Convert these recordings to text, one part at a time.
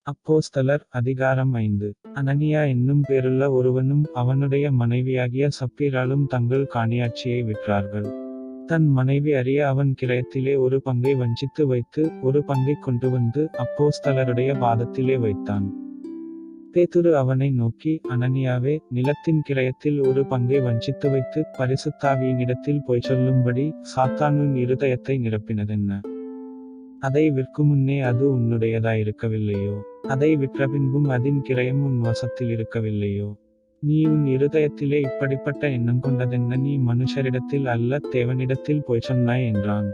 அப்போஸ்தலர் அதிகாரம் 5. அனனியா என்னும் பேருள்ள ஒருவனும் அவனுடைய மனைவியாகிய சப்பீராளும் தங்கள் காணியாட்சியை விற்றார்கள். தன் மனைவி அறிய அவன் கிரயத்திலே ஒரு பங்கை வஞ்சித்து வைத்து ஒரு பங்கைக் கொண்டு வந்து அப்போஸ்தலருடைய பாதத்திலே வைத்தான். பேதுரு அவனை நோக்கி, அனனியாவே, நிலத்தின் கிரயத்தில் ஒரு பங்கை வஞ்சித்து வைத்து பரிசுத்தாவியினிடத்தில் பொய் சொல்லும்படி சாத்தான் உன் இருதயத்தை நிரப்பினதென்ன? அதை விற்குமுன்னே அது உன்னுடையதாயிருக்கவில்லையோ? அதை விற்றபின்பும் அதின் கிரயம் உன் வசத்தில் இருக்கவில்லையோ? நீ உன் இருதயத்திலே இப்படிப்பட்ட எண்ணம் கொண்டதென்ன? நீ மனுஷரிடத்தில் அல்ல, தேவனிடத்தில் பொய் சொன்னாய் என்றான்.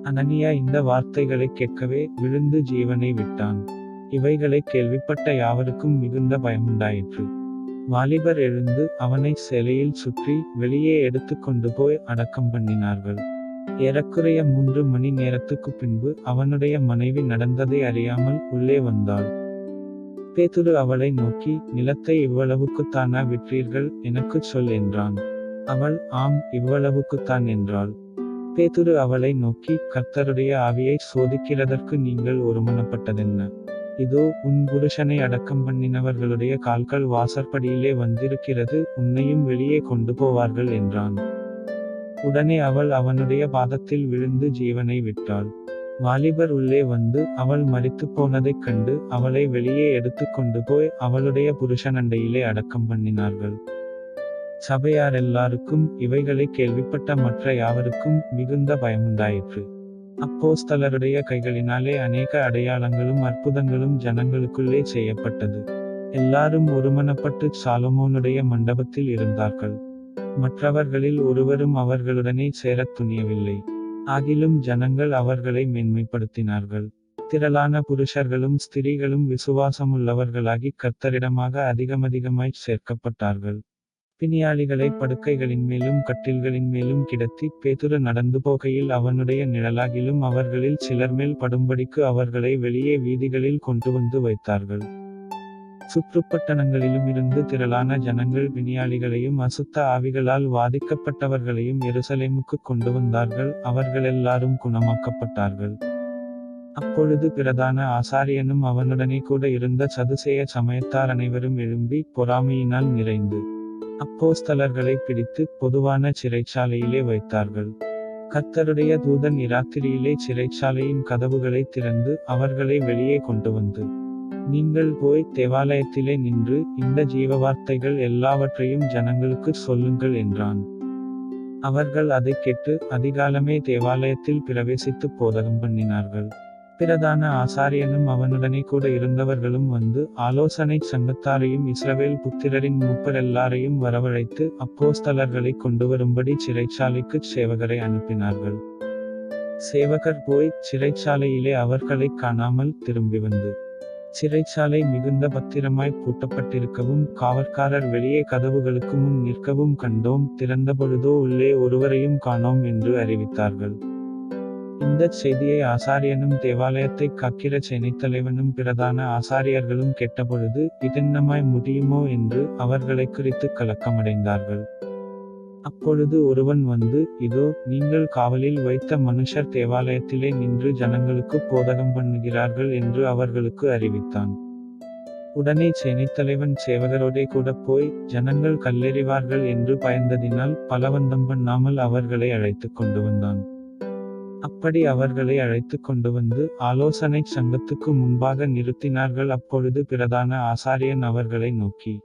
அனனியா இந்த வார்த்தைகளைக் கேட்கவே விழுந்து ஜீவனை விட்டான். இவைகளைக் கேள்விப்பட்ட யாவருக்கும் மிகுந்த பயமுண்டாயிற்று. வாலிபர் எழுந்து அவனை சேலையில் சுற்றி வெளியே எடுத்து கொண்டு போய் அடக்கம் பண்ணினார்கள். ஏறக்குறைய 3 மணி நேரத்துக்குப் பின்பு அவனுடைய மனைவி நடந்ததை அறியாமல் உள்ளே வந்தாள். பேதுரு அவளை நோக்கி, நிலத்தை இவ்வளவுக்குத்தானா விற்றீர்கள்? எனக்குச் சொல் என்றான். அவள், ஆம், இவ்வளவுக்குத்தான் என்றாள். பேதுரு அவளை நோக்கி, கர்த்தருடைய ஆவியை சோதிக்கிறதற்கு நீங்கள் ஒருமனப்பட்டதென்ன? இதோ, உன் புருஷனை அடக்கம் பண்ணினவர்களுடைய கால்கள் வாசற்படியிலே வந்திருக்கிறது, உன்னையும் வெளியே கொண்டு போவார்கள் என்றான். உடனே அவள் அவனுடைய பாதத்தில் விழுந்து ஜீவனை விட்டாள். வாலிபர் உள்ளே வந்து அவள் மரித்துப் போனதைக் கண்டு அவளை வெளியே எடுத்து கொண்டு போய் அவளுடைய புருஷனண்டையிலே அடக்கம் பண்ணினார்கள். சபையாரெல்லாருக்கும் இவைகளை கேள்விப்பட்ட மற்ற யாவருக்கும் மிகுந்த பயமுண்டாயிற்று. அப்போஸ்தலருடைய கைகளினாலே அநேக அடையாளங்களும் அற்புதங்களும் ஜனங்களுக்குள்ளே செய்யப்பட்டது. எல்லாரும் ஒருமனப்பட்டு சாலமோனுடைய மண்டபத்தில் இருந்தார்கள். மற்றவர்களில் ஒருவரும் அவர்களுடனே சேரத் துணியவில்லை. ஆகிலும் ஜனங்கள் அவர்களை மேன்மைப்படுத்தினார்கள். திரளான புருஷர்களும் ஸ்திரீகளும் விசுவாசமுள்ளவர்களாகி கர்த்தரிடமாக அதிகமதிகமாய்ச் சேர்க்கப்பட்டார்கள். பிணியாளிகளை படுக்கைகளின் மேலும் கட்டில்களின் மேலும் கிடத்தி பேதுரு நடந்து போகையில் அவனுடைய நிழலாகிலும் அவர்களில் சிலர் மேல் படும்படிக்கு அவர்களை வெளியே வீதிகளில் கொண்டு வந்து வைத்தார்கள். சுற்றுப்பட்டணங்களிலுமிருந்து திரளான ஜனங்கள் பிணியாளிகளையும் அசுத்த ஆவிகளால் வாதிக்கப்பட்டவர்களையும் எருசலேமுக்கு கொண்டு வந்தார்கள். அவர்களெல்லாரும் குணமாக்கப்பட்டார்கள். அப்பொழுது பிரதான ஆசாரியனும் அவனுடனே கூட இருந்த சதுசேய சமயத்தார் அனைவரும் எழும்பி பொறாமையினால் நிறைந்து அப்போஸ்தலர்களை பிடித்து பொதுவான சிறைச்சாலையிலே வைத்தார்கள். கர்த்தருடைய தூதன் இராத்திரியிலே சிறைச்சாலையின் கதவுகளை திறந்து அவர்களை வெளியே கொண்டு வந்து, நீங்கள் போய் தேவாலயத்திலே நின்று இந்த ஜீவவார்த்தைகள் எல்லாவற்றையும் ஜனங்களுக்கு சொல்லுங்கள் என்றான். அவர்கள் அதைக் கேட்டு அதிகாலமே தேவாலயத்தில் பிரவேசித்து போதகம் பண்ணினார்கள். பிரதான ஆசாரியனும் அவனுடனே கூட இருந்தவர்களும் வந்து ஆலோசனை சங்கத்தாரையும் இஸ்ரவேல் புத்திரரின் மூப்பரெல்லாரையும் வரவழைத்து அப்போஸ்தலர்களை கொண்டு வரும்படி சிறைச்சாலைக்குச் சேவகரை அனுப்பினார்கள். சேவகர் போய் சிறைச்சாலையிலே அவர்களைக் காணாமல் திரும்பி வந்து, சிறைச்சாலை மிகுந்த பத்திரமாய் பூட்டப்பட்டிருக்கவும் காவற்காரர் வெளியே கதவுகளுக்கு முன் நிற்கவும் கண்டோம், திறந்தபொழுதோ உள்ளே ஒருவரையும் காணோம் என்று அறிவித்தார்கள். இந்தச் செய்தியை ஆசாரியனும் தேவாலயத்தைக் காக்கிற சேனைத்தலைவனும் பிரதான ஆசாரியர்களும் கேட்டபொழுது இதென்னமாய் முடியுமோ என்று அவர்களைக் குறித்து கலக்கமடைந்தார்கள். அப்பொழுது ஒருவன் வந்து, இதோ, நீங்கள் காவலில் வைத்த மனுஷர் தேவாலயத்திலே நின்று ஜனங்களுக்கு போதகம் பண்ணுகிறார்கள் என்று அவர்களுக்கு அறிவித்தான். உடனே சேனைத்தலைவன் சேவகரோடே கூட போய், ஜனங்கள் கல்லெறிவார்கள் என்று பயந்ததினால் பலவந்தம் பண்ணாமல் அவர்களை அழைத்து கொண்டு வந்தான். அப்படி அவர்களை அழைத்து கொண்டு வந்து ஆலோசனை சங்கத்துக்கு முன்பாக நிறுத்தினார்கள். அப்பொழுது பிரதான ஆசாரியன் அவர்களை நோக்கி,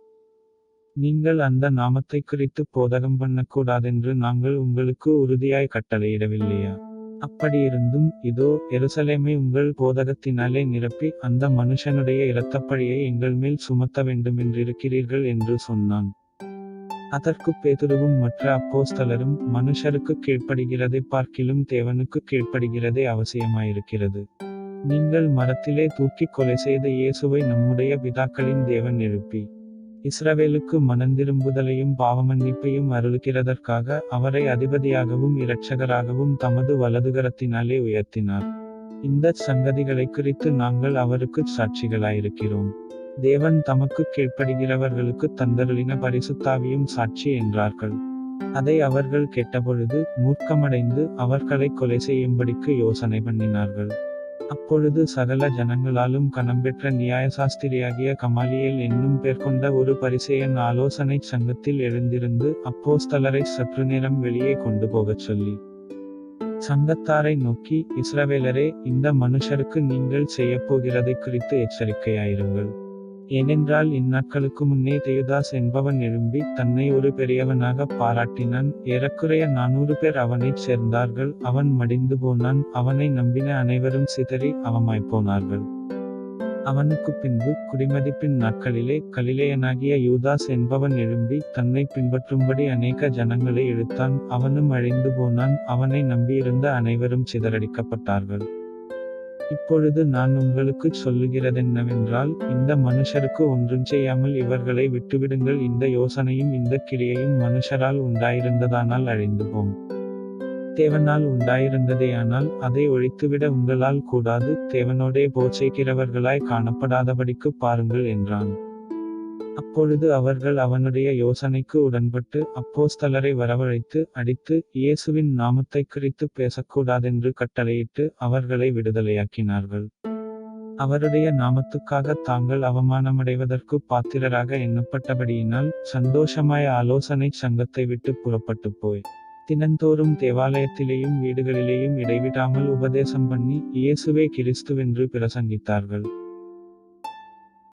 நீங்கள் அந்த நாமத்தை குறித்து போதகம் பண்ணக்கூடாதென்று நாங்கள் உங்களுக்கு உறுதியாய் கட்டளையிடவில்லையா? அப்படியிருந்தும் இதோ, எருசலேமை உங்கள் போதகத்தினாலே நிரப்பி அந்த மனுஷனுடைய இரத்தப்பழியை எங்கள் மேல் சுமத்த வேண்டுமென்றிருக்கிறீர்கள் என்று சொன்னான். அதற்குப் பேதுருவும் மற்ற அப்போஸ்தலரும், மனுஷருக்கு கீழ்ப்படுகிறதை பார்க்கிலும் தேவனுக்கு கீழ்ப்படுகிறதே அவசியமாயிருக்கிறது. நீங்கள் மரத்திலே தூக்கிக் கொலை செய்த இயேசுவை நம்முடைய பிதாக்களின் தேவன் எழுப்பி இஸ்ரவேலுக்கு மனந்திரும்புதலையும் பாவமன்னிப்பையும் அருளுகிறதற்காக அவரை அதிபதியாகவும் இரட்சகராகவும் தமது வலதுகரத்தினாலே உயர்த்தினார். இந்தச் சங்கதிகளைக் குறித்து நாங்கள் அவருக்குச் சாட்சிகளாயிருக்கிறோம். தேவன் தமக்கு கீழ்ப்படுகிறவர்களுக்கு தந்தருளின பரிசுத்தாவியும் சாட்சி என்றார்கள். அதை அவர்கள் கேட்டபொழுது மூர்க்கமடைந்து அவர்களை கொலை செய்யும்படிக்கு யோசனை பண்ணினார்கள். அப்பொழுது சகல ஜனங்களாலும் கனம்பெற்ற நியாயசாஸ்திரியாகிய கமாலியேல் என்னும் பேர் கொண்ட ஒரு பரிசேயன் ஆலோசனைச் சங்கத்தில் எழுந்திருந்து அப்போஸ்தலரை சற்று நேரம் வெளியே கொண்டு போகச் சொல்லி சங்கத்தாரை நோக்கி, இஸ்ரவேலரே, இந்த மனுஷருக்கு நீங்கள் செய்யப்போகிறதைக் குறித்து எச்சரிக்கையாயிருங்கள். ஏனென்றால் இந்நாட்களுக்கு முன்னே தெயுதாஸ் என்பவன் எழும்பி தன்னை ஒரு பெரியவனாக பாராட்டினான். ஏறக்குறைய 400 பேர் அவனைச் சேர்ந்தார்கள். அவன் மடிந்து போனான். அவனை நம்பின அனைவரும் சிதறி அவமாய்ப்போனார்கள். அவனுக்குப் பின்பு குடிமதிப்பின் நாட்களிலே கலிலேயனாகிய யூதாஸ் என்பவன் எழும்பி தன்னை பின்பற்றும்படி அநேக ஜனங்களை இழுத்தான். அவனும் அழிந்து போனான். அவனை நம்பியிருந்த அனைவரும் சிதறடிக்கப்பட்டார்கள். இப்பொழுது நான் உங்களுக்குச் சொல்லுகிறதென்னவென்றால், இந்த மனுஷருக்கு ஒன்றும் செய்யாமல் இவர்களை விட்டுவிடுங்கள். இந்த யோசனையும் இந்த கிரியையும் மனுஷரால் உண்டாயிருந்ததானால் அழிந்து போம். தேவனால் உண்டாயிருந்ததேயானால் அதை ஒழித்துவிட உங்களால் கூடாது. தேவனோடே போச்சேக்கிறவர்களாய் காணப்படாதபடிக்கு பாருங்கள் என்றான். அப்பொழுது அவர்கள் அவனுடைய யோசனைக்கு உடன்பட்டு அப்போஸ்தலரை வரவழைத்து அடித்து இயேசுவின் நாமத்தைக் குறித்து பேசக்கூடாதென்று கட்டளையிட்டு அவர்களை விடுதலையாக்கினார்கள். அவருடைய நாமத்துக்காக தாங்கள் அவமானமடைவதற்கு பாத்திரராக எண்ணப்பட்டபடியினால் சந்தோஷமாய் ஆலோசனைச் சங்கத்தை விட்டு புறப்பட்டு போய் தினந்தோறும் தேவாலயத்திலேயும் வீடுகளிலேயும் இடைவிடாமல் உபதேசம் பண்ணி இயேசுவே கிறிஸ்துவென்று பிரசங்கித்தார்கள்.